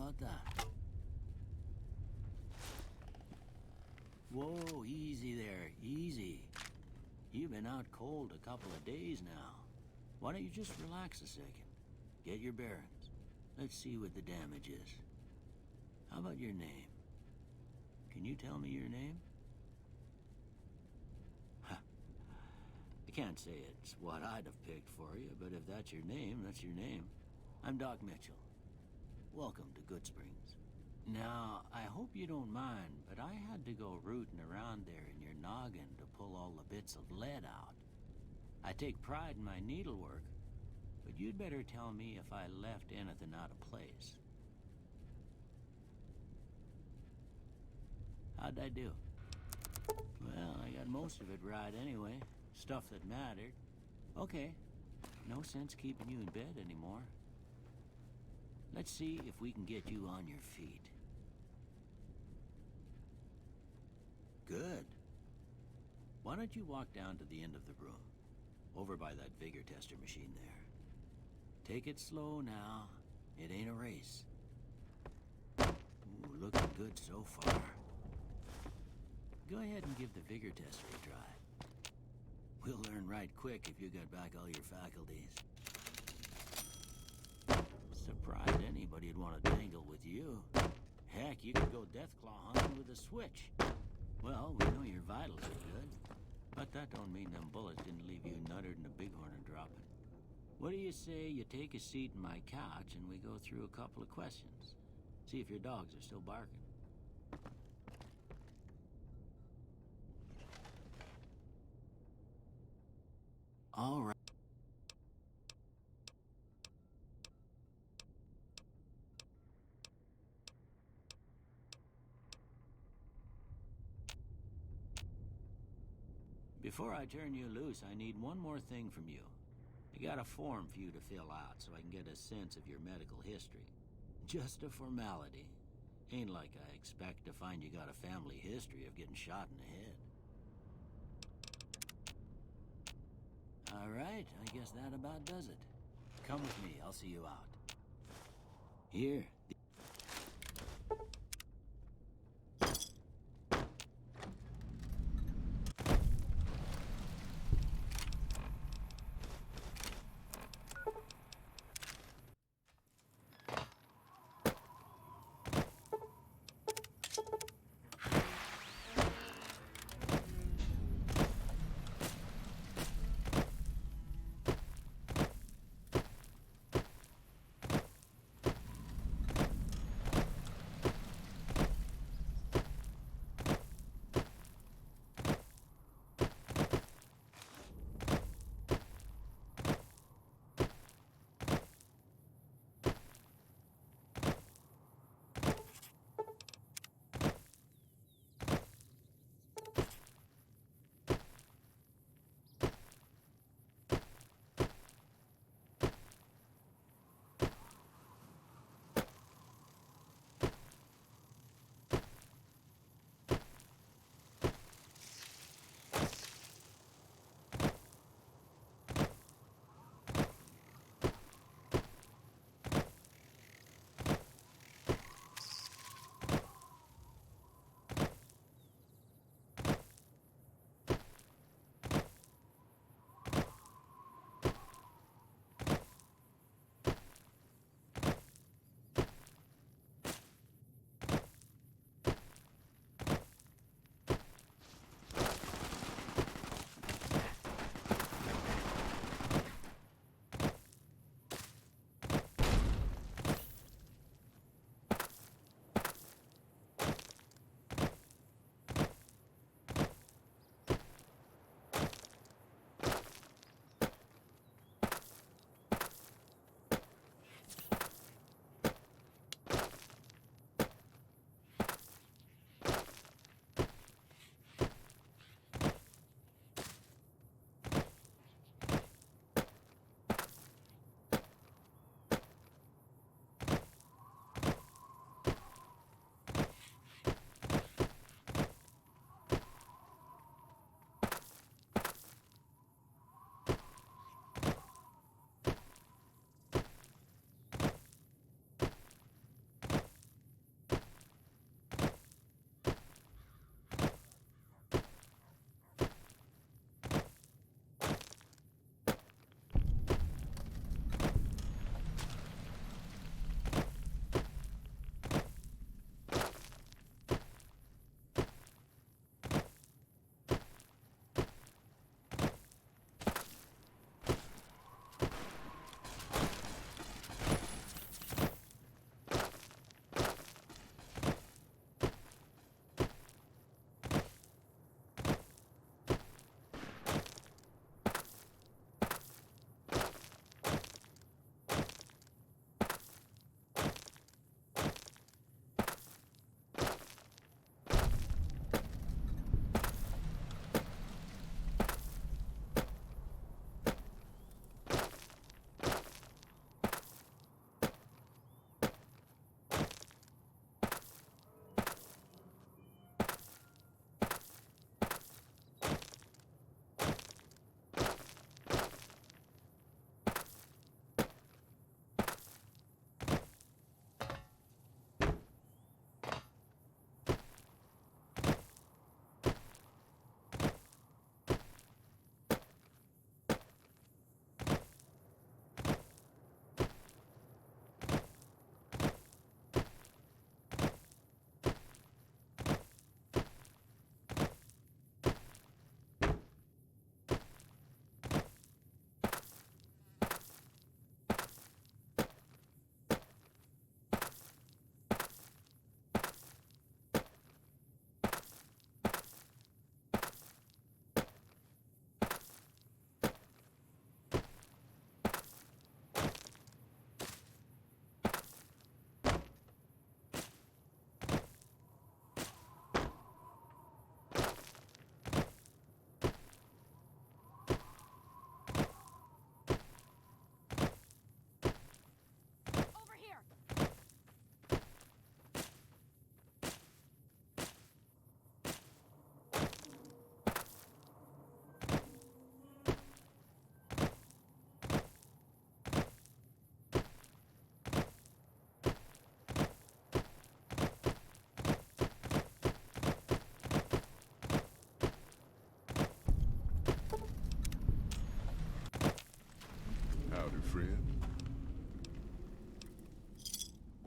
about that? Whoa, easy there, easy. You've been out cold a couple of days now. Why don't you just relax a second? Get your bearings. Let's see what the damage is. How about your name? Can you tell me your name? I can't say it's what I'd have picked for you, but if that's your name, that's your name. I'm Doc Mitchell. Welcome to Good Springs. Now, I hope you don't mind, but I had to go rooting around there in your noggin to pull all the bits of lead out. I take pride in my needlework, but you'd better tell me if I left anything out of place. How'd I do? Well, I got most of it right anyway. Stuff that mattered. Okay, no sense keeping you in bed anymore. Let's see if we can get you on your feet. Good. Why don't you walk down to the end of the room, over by that vigor tester machine there. Take it slow now. It ain't a race. Ooh, looking good so far. Go ahead and give the vigor tester a try. We'll learn right quick if you got back all your faculties. Surprised anybody'd want to tangle with you. Heck, you could go Deathclaw hunting with a switch. Well, we know your vitals are good, but that don't mean them bullets didn't leave you nuttered and a bighorn are dropping. What do you say you take a seat in my couch and we go through a couple of questions? See if your dogs are still barking. All right. Before I turn you loose, I need one more thing from you. I got a form for you to fill out so I can get a sense of your medical history. Just a formality. Ain't like I expect to find you got a family history of getting shot in the head. All right, I guess that about does it. Come with me, I'll see you out. Here.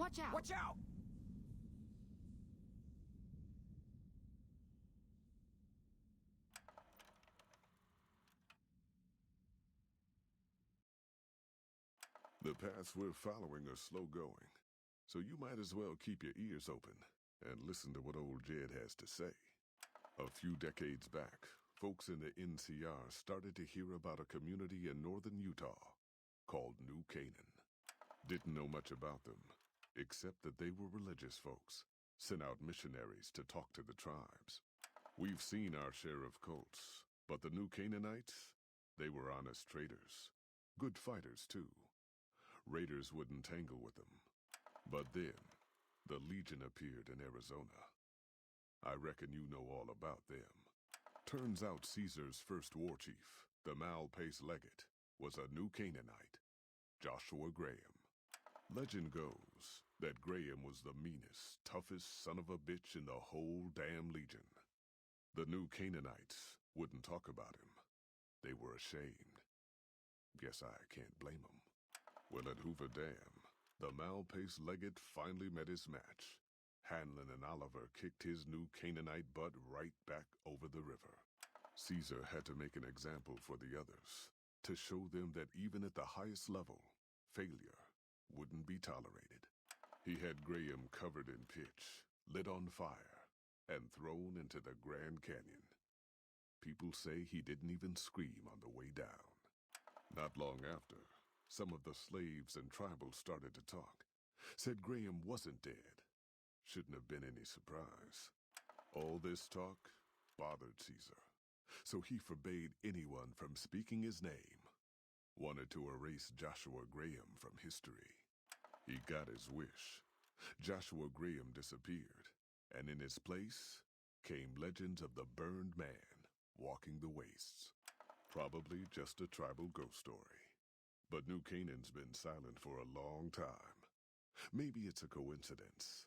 Watch out! Watch out! The paths we're following are slow going, so you might as well keep your ears open and listen to what old Jed has to say. A few decades back, folks in the NCR started to hear about a community in northern Utah called New Canaan. Didn't know much about them, except that they were religious folks, sent out missionaries to talk to the tribes. We've seen our share of cults, but the New Canaanites, they were honest traders. Good fighters, too. Raiders wouldn't tangle with them. But then, the Legion appeared in Arizona. I reckon you know all about them. Turns out Caesar's first war chief, the Malpace Legate, was a New Canaanite, Joshua Graham. Legend goes that Graham was the meanest, toughest son of a bitch in the whole damn Legion. The New Canaanites wouldn't talk about him. They were ashamed. Guess I can't blame them. Well, at Hoover Dam, the Malpace Legate finally met his match. Hanlon and Oliver kicked his New Canaanite butt right back over the river. Caesar had to make an example for the others, to show them that even at the highest level, failure wouldn't be tolerated. He had Graham covered in pitch, lit on fire, and thrown into the Grand Canyon. People say he didn't even scream on the way down. Not long after, some of the slaves and tribals started to talk. Said Graham wasn't dead. Shouldn't have been any surprise. All this talk bothered Caesar, so he forbade anyone from speaking his name. Wanted to erase Joshua Graham from history. He got his wish. Joshua Graham disappeared, and in his place came legends of the burned man walking the wastes. Probably just a tribal ghost story. But New Canaan's been silent for a long time. Maybe it's a coincidence.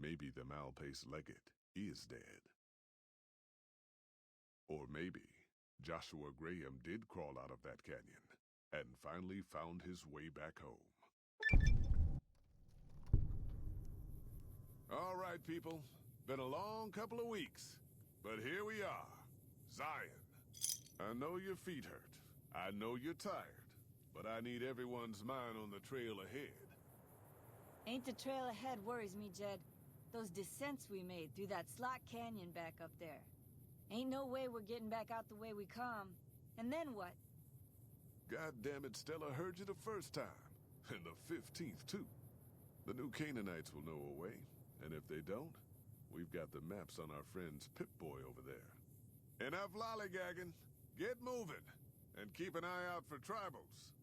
Maybe the Malpace Legate is dead. Or maybe Joshua Graham did crawl out of that canyon and finally found his way back home. All right, people. Been a long couple of weeks, but here we are. Zion. I know your feet hurt. I know you're tired. But I need everyone's mind on the trail ahead. Ain't the trail ahead worries me, Jed. Those descents we made through that slot canyon back up there. Ain't no way we're getting back out the way we come. And then what? God damn it, Stella heard you the first time. And the 15th, too. The New Canaanites will know a way. And if they don't, we've got the maps on our friend's Pip-Boy over there. Enough lollygagging. Get moving. And keep an eye out for tribals.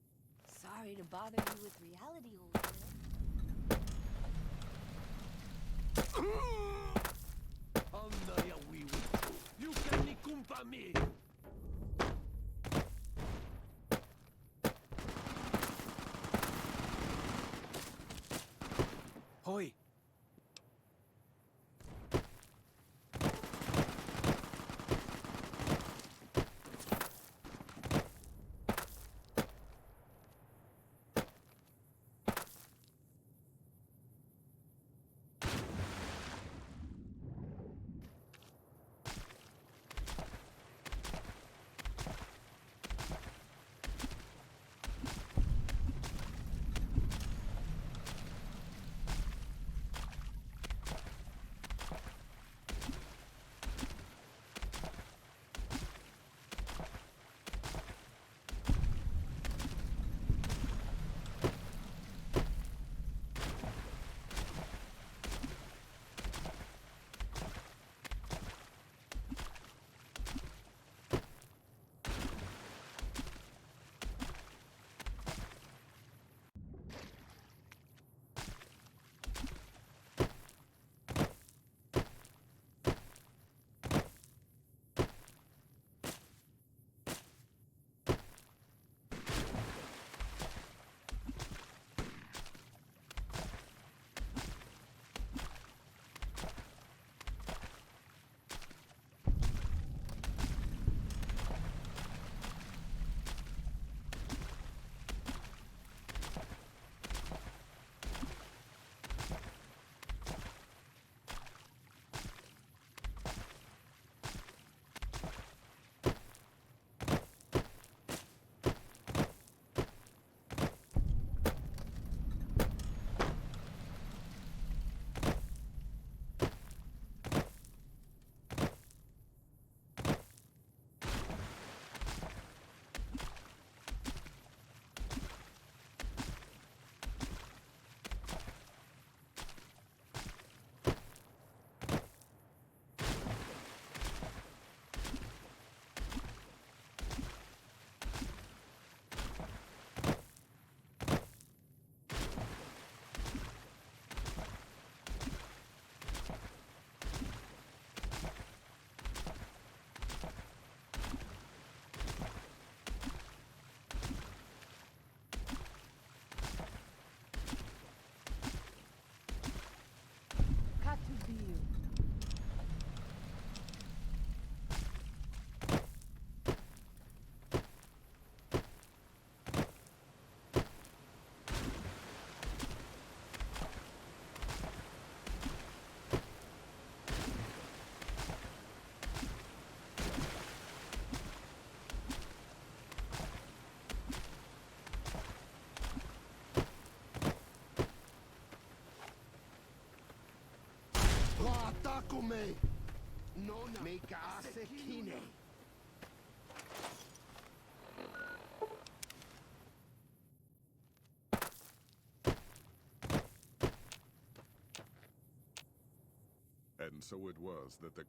Sorry to bother you with reality, old girl. Anda ya wiwi. You can ni kumpa me. Hoi. Atakume! Nona. Make asekine. And so it was that the